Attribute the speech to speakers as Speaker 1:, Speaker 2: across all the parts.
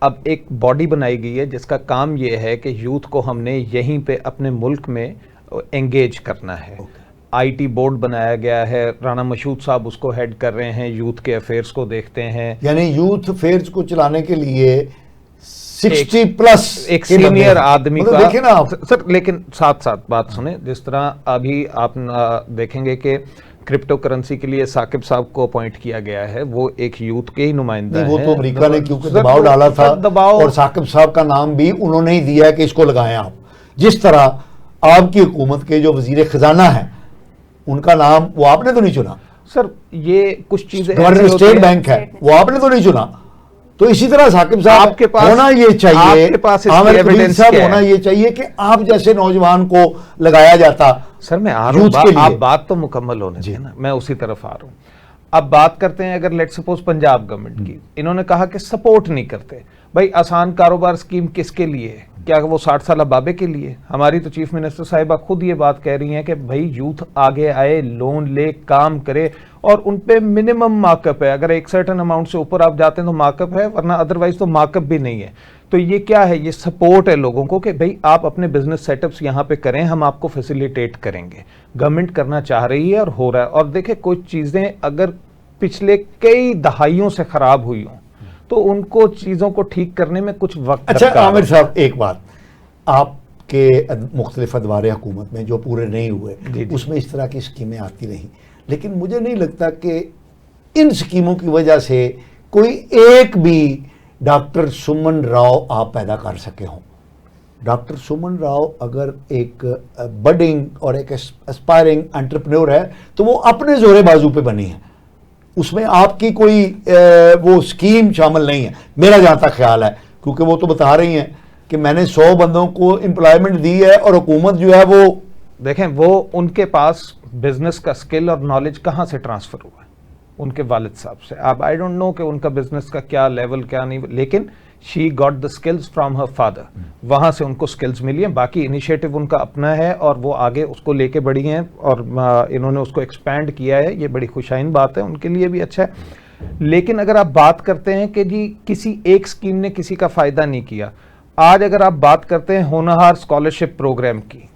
Speaker 1: अब एक बॉडी बनाई गई है जिसका काम ये है कि यूथ को हमने यहीं पे अपने मुल्क में एंगेज करना है। आईटी बोर्ड बनाया गया है, राना मशहूद साहब उसको हेड कर रहे हैं, यूथ के अफेयर्स को देखते हैं।
Speaker 2: यानी यूथ अफेयर्स को चलाने के लिए 60 प्लस
Speaker 1: एक सीनियर आदमी
Speaker 2: मतलब
Speaker 1: का
Speaker 2: देखें ना आप
Speaker 1: सर, लेकिन साथ साथ बात सुने, जिस तरह अभी आप देखेंगे कि क्रिप्टो करेंसी के लिए साकिब साहब को अपॉइंट किया गया है, वो एक यूथ के ही नुमाइंदा है।
Speaker 2: वो तो अमेरिका ने क्योंकि दबाव डाला था, और साकिब साहब का नाम भी उन्होंने ही दिया है कि इसको लगाएं आप। जिस तरह आपकी हुकूमत के जो वजीर खजाना है उनका नाम वो आपने तो नहीं चुना
Speaker 1: सर, ये कुछ चीजें
Speaker 2: गवर्नर स्टेट बैंक है वो आपने तो नहीं चुना। तो इसी तरह साकिब साहब
Speaker 1: आपके पास
Speaker 2: होना ये चाहिए,
Speaker 1: आपके पास
Speaker 2: आमिर कबीर
Speaker 1: एविडेंस
Speaker 2: साहब
Speaker 1: क्या
Speaker 2: होना
Speaker 1: है?
Speaker 2: ये चाहिए कि आप जैसे नौजवान को लगाया जाता।
Speaker 1: सर मैं आ रहा हूँ, आप बात तो मुकम्मल होने दें ना, मैं उसी तरफ आ रहा हूँ। अब बात करते हैं, अगर लेट सपोज पंजाब गवर्नमेंट की, इन्होंने कहा कि सपोर्ट नहीं करते। भाई आसान कारोबार स्कीम किसके लिए है? क्या वो 60 साल बाबे के लिए? हमारी तो चीफ मिनिस्टर साहिबा खुद ये बात कह रही हैं कि भाई यूथ आगे आए, लोन ले, काम करे, और उन पे मिनिमम मार्कअप है। अगर एक सर्टेन अमाउंट से ऊपर आप जाते हैं तो मार्कअप है, वरना अदरवाइज तो मार्कअप भी नहीं है। तो ये क्या है? ये सपोर्ट है लोगों को कि भाई आप अपने बिजनेस सेटअप्स यहाँ पे करें, हम आपको फैसिलिटेट करेंगे। गवर्नमेंट करना चाह रही है और हो रहा है। और देखें, कुछ चीजें अगर पिछले कई दहाइयों से खराब हुई हों तो उनको चीजों को ठीक करने में कुछ वक्त।
Speaker 2: अच्छा आमिर साहब, एक बात, आपके मुख्तलिफ अदवार हुकूमत में जो पूरे नहीं हुए उसमें इस तरह की स्कीमें आती रहीं, लेकिन मुझे नहीं लगता कि इन स्कीमों की वजह से कोई एक भी डॉक्टर सुमन राव आप पैदा कर सके हों। डॉक्टर सुमन राव अगर एक बडिंग और एक एस्पायरिंग एंटरप्रेन्योर है तो वो अपने जोरे बाजू पे बनी है, उसमें आपकी कोई वो स्कीम शामिल नहीं है, मेरा जहाँ तक ख्याल है। क्योंकि वो तो बता रही हैं कि मैंने 100 बंदों को एम्प्लॉयमेंट दी है, और हुकूमत जो है वो
Speaker 1: देखें, वो उनके पास बिजनेस का स्किल और नॉलेज कहाँ से ट्रांसफर हुआ है? उनके वालिद साहब से। अब आई डोंट नो कि उनका बिजनेस का क्या लेवल क्या नहीं, लेकिन she got the skills from her father, वहां से उनको स्किल्स मिली हैं। बाकी इनिशिएटिव उनका अपना है और वो आगे उसको लेके बढ़ी हैं, और इन्होंने उसको एक्सपैंड किया है, ये बड़ी खुशाइन बात है, उनके लिए भी अच्छा है। लेकिन अगर आप बात करते हैं कि जी किसी एक स्कीम ने किसी का फायदा नहीं किया, आज अगर आप बात करते हैं होनहार स्कॉलरशिप प्रोग्राम की,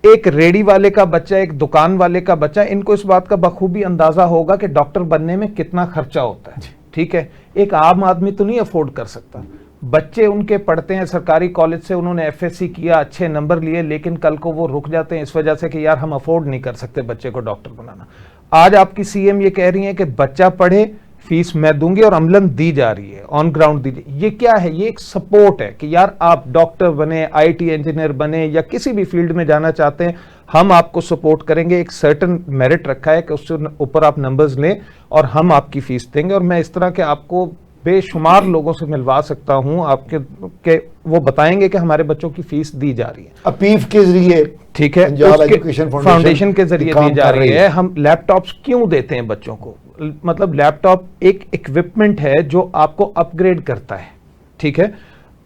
Speaker 1: एक रेडी वाले का बच्चा, एक दुकान वाले का बच्चा, इनको इस बात का बखूबी अंदाजा होगा कि डॉक्टर बनने में कितना खर्चा होता है। ठीक है, एक आम आदमी तो नहीं अफोर्ड कर सकता। बच्चे उनके पढ़ते हैं सरकारी कॉलेज से, उन्होंने एफएससी किया, अच्छे नंबर लिए, लेकिन कल को वो रुक जाते हैं इस वजह से कि यार हम अफोर्ड नहीं कर सकते बच्चे को डॉक्टर बनाना। आज आपकी सीएम ये कह रही है कि बच्चा पढ़े, फीस मैं दूंगी, और अमलन दी जा रही है, ऑन ग्राउंड दीजिए। ये क्या है? ये एक सपोर्ट है कि यार आप डॉक्टर बने, आईटी इंजीनियर बने, या किसी भी फील्ड में जाना चाहते हैं, हम आपको सपोर्ट करेंगे। एक सर्टेन मेरिट रखा है कि उससे ऊपर आप नंबर्स लें और हम आपकी फीस देंगे। और मैं इस तरह के आपको बेशुमार लोगों से मिलवा सकता हूं आपके के वो बताएंगे कि हमारे बच्चों की फीस दी जा रही है
Speaker 2: अपीफ के जरिए,
Speaker 1: ठीक है, एजुकेशन फाउंडेशन के जरिए दी जा रही है। हम लैपटॉप्स क्यों देते हैं बच्चों को? मतलब लैपटॉप एक इक्विपमेंट है जो आपको अपग्रेड करता है। ठीक है,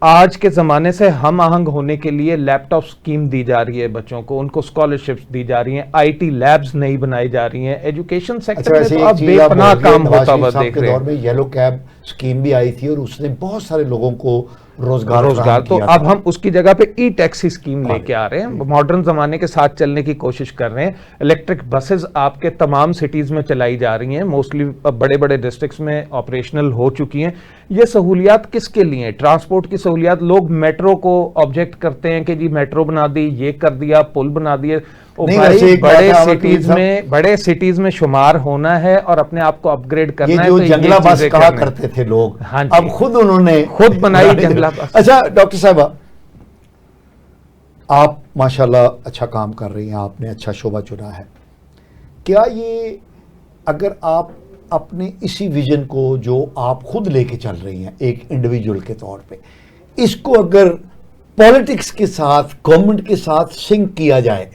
Speaker 1: आज के जमाने से हम आहंग होने के लिए लैपटॉप स्कीम दी जा रही है बच्चों को, उनको स्कॉलरशिप्स दी जा रही हैं, आईटी लैब्स नहीं बनाई जा रही हैं, एजुकेशन सेक्टर में तो अब बेपनाह काम होता हुआ देख रहे हैं।
Speaker 2: येलो कैब स्कीम भी आई थी और उसने बहुत सारे लोगों को रोजगार
Speaker 1: तो अब हम उसकी जगह पे ई टैक्सी स्कीम लेके आ रहे हैं, मॉडर्न जमाने के साथ चलने की कोशिश कर रहे हैं। इलेक्ट्रिक बसेस आपके तमाम सिटीज में चलाई जा रही हैं, मोस्टली बड़े बड़े डिस्ट्रिक्ट्स में ऑपरेशनल हो चुकी हैं। ये सहूलियात किसके लिए? ट्रांसपोर्ट की सहूलियात। लोग मेट्रो को ऑब्जेक्ट करते हैं कि जी मेट्रो बना दी, ये कर दिया, पुल बना दिए। बड़े सिटीज में शुमार होना है और अपने आप को अपग्रेड करना है।
Speaker 2: जो जंगला बस कहा करते थे लोग, अब खुद उन्होंने
Speaker 1: खुद बनाई जंगला बस।
Speaker 2: अच्छा डॉक्टर साहबा, आप माशाल्लाह अच्छा काम कर रही हैं, आपने अच्छा शोबा चुना है। क्या ये अगर आप अपने इसी विजन को जो आप खुद लेके चल रही हैं एक इंडिविजुअल के तौर पे, इसको अगर पॉलिटिक्स के साथ, गवर्नमेंट के साथ सिंक किया जाए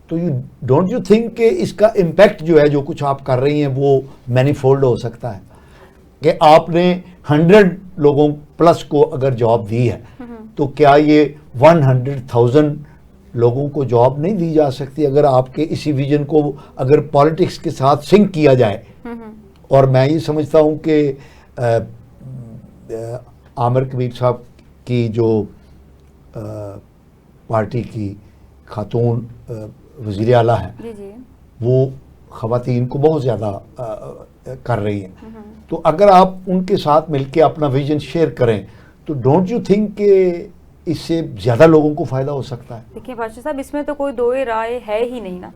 Speaker 2: तो डोंट यू थिंक कि इसका इम्पैक्ट जो है, जो कुछ आप कर रही हैं वो मैनीफोल्ड हो सकता है? कि आपने 100 लोगों प्लस को अगर जॉब दी है तो क्या ये 100,000 लोगों को जॉब नहीं दी जा सकती अगर आपके इसी विजन को अगर पॉलिटिक्स के साथ सिंक किया जाए? और मैं ये समझता हूँ कि आमिर कबीर साहब की जो पार्टी की खातून वज़ीर आला है,
Speaker 3: जी जी,
Speaker 2: वो ख़वातीन को बहुत ज़्यादा कर रही हैं। तो अगर आप उनके साथ मिलके अपना विजन शेयर करें तो डोंट यू थिंक कि इससे ज़्यादा लोगों को फ़ायदा हो सकता है?
Speaker 3: देखिए बादशाह साहब, इसमें तो कोई दो राय है ही नहीं ना।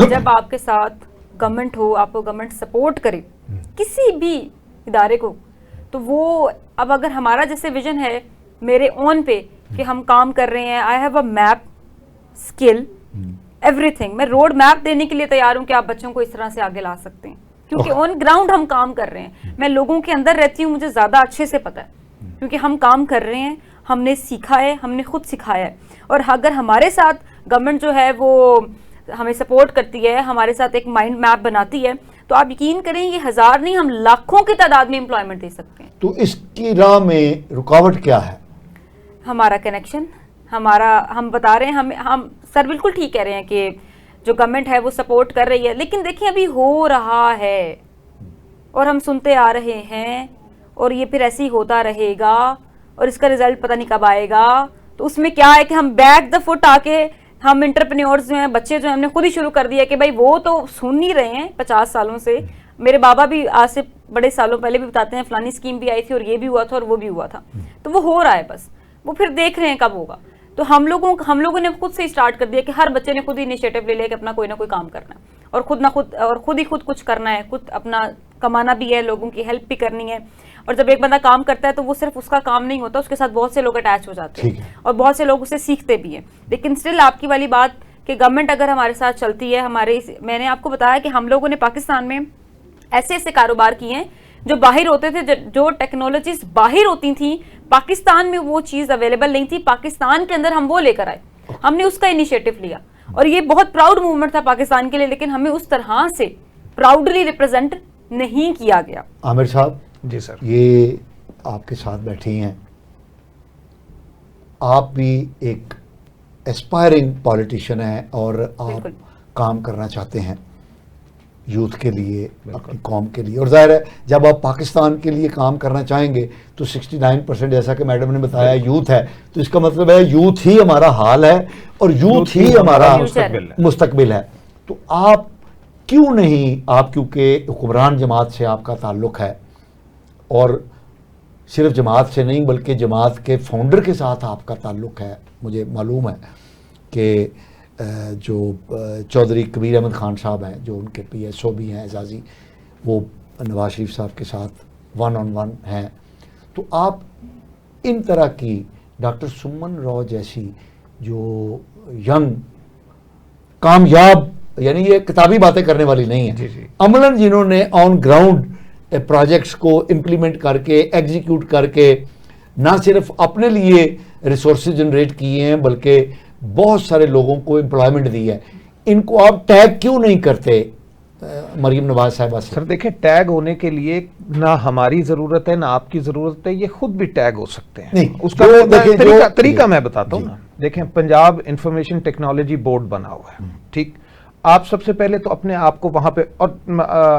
Speaker 3: जब आपके साथ गवर्नमेंट हो, आपको गवर्नमेंट सपोर्ट करे किसी भी इदारे को, तो वो अब अगर हमारा जैसे विजन है मेरे ऑन पे कि हम काम कर रहे हैं, I have a map, skill, everything, मैं रोड मैप देने के लिए तैयार हूं कि आप बच्चों को इस तरह से आगे ला सकते हैं, क्योंकि ऑन ग्राउंड हम काम कर रहे हैं। मैं लोगों के अंदर रहती हूँ, मुझे ज्यादा अच्छे से पता है, क्योंकि हम काम कर रहे हैं, हमने सीखा है, हमने खुद सिखाया है। और अगर हमारे साथ गवर्नमेंट जो है वो हमें सपोर्ट करती है, हमारे साथ एक माइंड मैप बनाती है, तो आप यकीन करें ये 1000 नहीं, हम लाखों की तादाद में एम्प्लॉयमेंट दे सकते हैं।
Speaker 2: तो इसकी राह में रुकावट क्या है?
Speaker 3: हमारा कनेक्शन, हमारा, हम बता रहे हैं, हम सर बिल्कुल ठीक कह रहे हैं कि जो गवर्नमेंट है वो सपोर्ट कर रही है, लेकिन देखिए अभी हो रहा है और हम सुनते आ रहे हैं और ये फिर ऐसे ही होता रहेगा और इसका रिजल्ट पता नहीं कब आएगा। तो उसमें क्या है कि हम बैक द फुट आके हम एंटरप्रेन्योर्स जो हैं, बच्चे जो हैं, हमने खुद ही शुरू कर दिया कि भाई वो तो सुन नहीं रहे हैं 50 सालों से। मेरे बाबा भी आज से बड़े सालों पहले भी बताते हैं फलानी स्कीम भी आई थी और ये भी हुआ था और वो भी हुआ था। तो वो हो रहा है, बस वो फिर देख रहे हैं कब होगा। तो हम लोगों ने खुद से स्टार्ट कर दिया कि हर बच्चे ने खुद ही इनिशिएटिव ले लिया कि अपना कोई ना कोई काम करना है और खुद ही कुछ करना है, खुद अपना कमाना भी है, लोगों की हेल्प भी करनी है। और जब एक बंदा काम करता है तो वो सिर्फ उसका काम नहीं होता, उसके साथ बहुत से लोग अटैच हो जाते हैं और बहुत से लोग उससे सीखते भी हैं। लेकिन स्टिल आपकी वाली बात कि गवर्नमेंट अगर हमारे साथ चलती है, मैंने आपको बताया कि हम लोगों ने पाकिस्तान में ऐसे ऐसे कारोबार किए हैं जो बाहर होते थे, जो टेक्नोलॉजीज बाहर होती थी, पाकिस्तान में वो चीज अवेलेबल नहीं थी, पाकिस्तान के अंदर हम वो लेकर आए, हमने उसका इनिशिएटिव लिया और ये बहुत प्राउड मूवमेंट था पाकिस्तान के लिए। लेकिन हमें उस तरह से प्राउडली रिप्रेजेंट नहीं किया गया।
Speaker 2: आमिर साहब
Speaker 1: जी सर,
Speaker 2: ये आपके साथ बैठी हैं, आप भी एक एस्पायरिंग पॉलिटिशियन हैं और आप काम करना चाहते हैं यूथ के लिए, अपनी कौम के लिए। और जाहिर है जब आप पाकिस्तान के लिए काम करना चाहेंगे तो 69% जैसा कि मैडम ने बताया यूथ है, तो इसका मतलब है यूथ ही हमारा हाल है और यूथ ही हमारा मुस्तकबिल है। तो आप क्यों नहीं, आप क्योंकि हुक्मरान जमात से आपका ताल्लुक़ है और सिर्फ जमात से नहीं बल्कि जमात के फाउंडर के साथ आपका ताल्लुक़ है, मुझे मालूम है कि जो चौधरी कबीर अहमद खान साहब हैं, जो उनके PSO भी हैं एजाज़ी, वो नवाज शरीफ साहब के साथ 1-on-1 हैं। तो आप इन तरह की डॉक्टर सुमन राव जैसी जो यंग कामयाब, यानी ये किताबी बातें करने वाली नहीं है, अमलन जिन्होंने ऑन ग्राउंड प्रोजेक्ट्स को इम्प्लीमेंट करके, एग्जीक्यूट करके ना सिर्फ अपने लिए रिसोर्सेज जनरेट किए हैं बल्कि बहुत सारे लोगों को एम्प्लॉयमेंट दी है, इनको आप टैग क्यों नहीं करते मरियम नवाज साहिबा से?
Speaker 1: सर देखिए, टैग होने के लिए ना हमारी जरूरत है ना आपकी जरूरत है, ये खुद भी टैग हो सकते हैं।
Speaker 2: नहीं,
Speaker 1: उसका तरीका मैं बताता हूँ ना। देखें, पंजाब इंफॉर्मेशन टेक्नोलॉजी बोर्ड बना हुआ है, ठीक। आप सबसे पहले तो अपने आप को वहां पे, और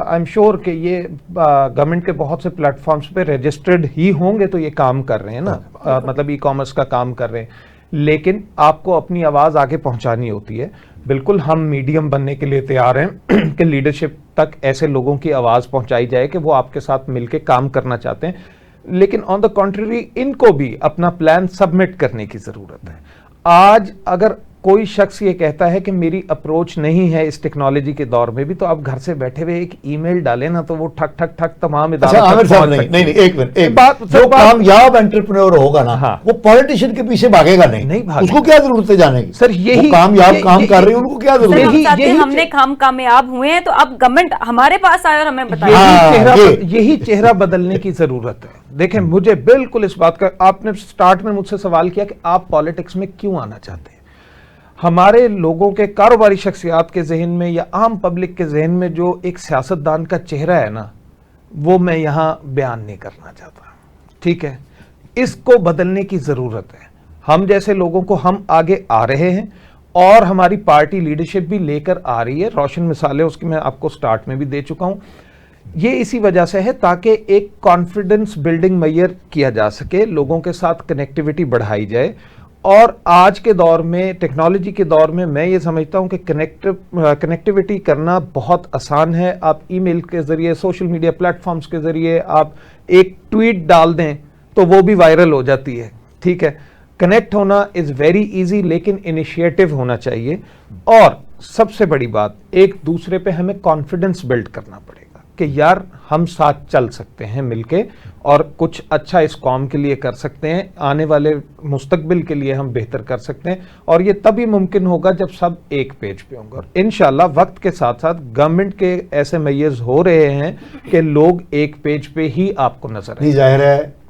Speaker 1: आई एम श्योर कि ये गवर्नमेंट के बहुत से प्लेटफॉर्म्स पे रजिस्टर्ड ही होंगे तो ये काम कर रहे हैं ना, मतलब ई-कॉमर्स का काम कर रहे हैं। लेकिन आपको अपनी आवाज आगे पहुंचानी होती है। बिल्कुल हम मीडियम बनने के लिए तैयार हैं कि लीडरशिप तक ऐसे लोगों की आवाज पहुंचाई जाए कि वो आपके साथ मिलकर काम करना चाहते हैं। लेकिन ऑन द कॉन्ट्ररी इनको भी अपना प्लान सबमिट करने की जरूरत है। आज अगर कोई शख्स ये कहता है कि मेरी अप्रोच नहीं है इस टेक्नोलॉजी के दौर में भी, तो आप घर से बैठे हुए एक ईमेल डालें ना, तो वो ठक ठक ठक तमाम
Speaker 2: इदारों तक पहुंच सकते हैं। नहीं, एक मिनट, जो कामयाब एंटरप्रेन्योर होगा ना, हाँ, वो पॉलिटिशियन के पीछे भागेगा नहीं भागेगा। उसको क्या जरूरत है जाने की? सर यही कामयाब काम कर रहे हैं, उनको क्या जरूरत है?
Speaker 3: हमने कामयाब हुए हैं तो अब गवर्नमेंट हमारे पास आए और हमें बताया,
Speaker 1: यही चेहरा बदलने की जरूरत है। देखें, मुझे बिल्कुल इस बात का, आपने स्टार्ट में मुझसे सवाल किया कि आप पॉलिटिक्स में क्यों आना चाहते हैं। हमारे लोगों के, कारोबारी शख्सियात के जहन में या आम पब्लिक के जहन में जो एक सियासतदान का चेहरा है ना, वो मैं यहां बयान नहीं करना चाहता, ठीक है। इसको बदलने की जरूरत है। हम जैसे लोगों को, हम आगे आ रहे हैं और हमारी पार्टी लीडरशिप भी लेकर आ रही है। रोशन मिसालें उसकी मैं आपको स्टार्ट में भी दे चुका हूं। ये इसी वजह से है ताकि एक कॉन्फिडेंस बिल्डिंग मैयर किया जा सके, लोगों के साथ कनेक्टिविटी बढ़ाई जाए। और आज के दौर में, टेक्नोलॉजी के दौर में, मैं ये समझता हूँ कि कनेक्टिविटी करना बहुत आसान है। आप ईमेल के ज़रिए, सोशल मीडिया प्लेटफॉर्म्स के ज़रिए आप एक ट्वीट डाल दें तो वो भी वायरल हो जाती है, ठीक है। कनेक्ट होना इज़ वेरी इजी, लेकिन इनिशिएटिव होना चाहिए। और सबसे बड़ी बात, एक दूसरे पे हमें कॉन्फिडेंस बिल्ड करना पड़ेगा कि यार हम साथ चल सकते हैं मिलके और कुछ अच्छा इस कौम के लिए कर सकते हैं, आने वाले मुस्तकबिल के लिए हम बेहतर कर सकते हैं। और ये तभी मुमकिन होगा जब सब एक पेज पे होंगे। और इंशाल्लाह वक्त के साथ साथ गवर्नमेंट के ऐसे मैयर्स हो रहे हैं कि लोग एक पेज पे ही आपको नजर
Speaker 2: नहीं,
Speaker 1: आए।
Speaker 2: जाहिर है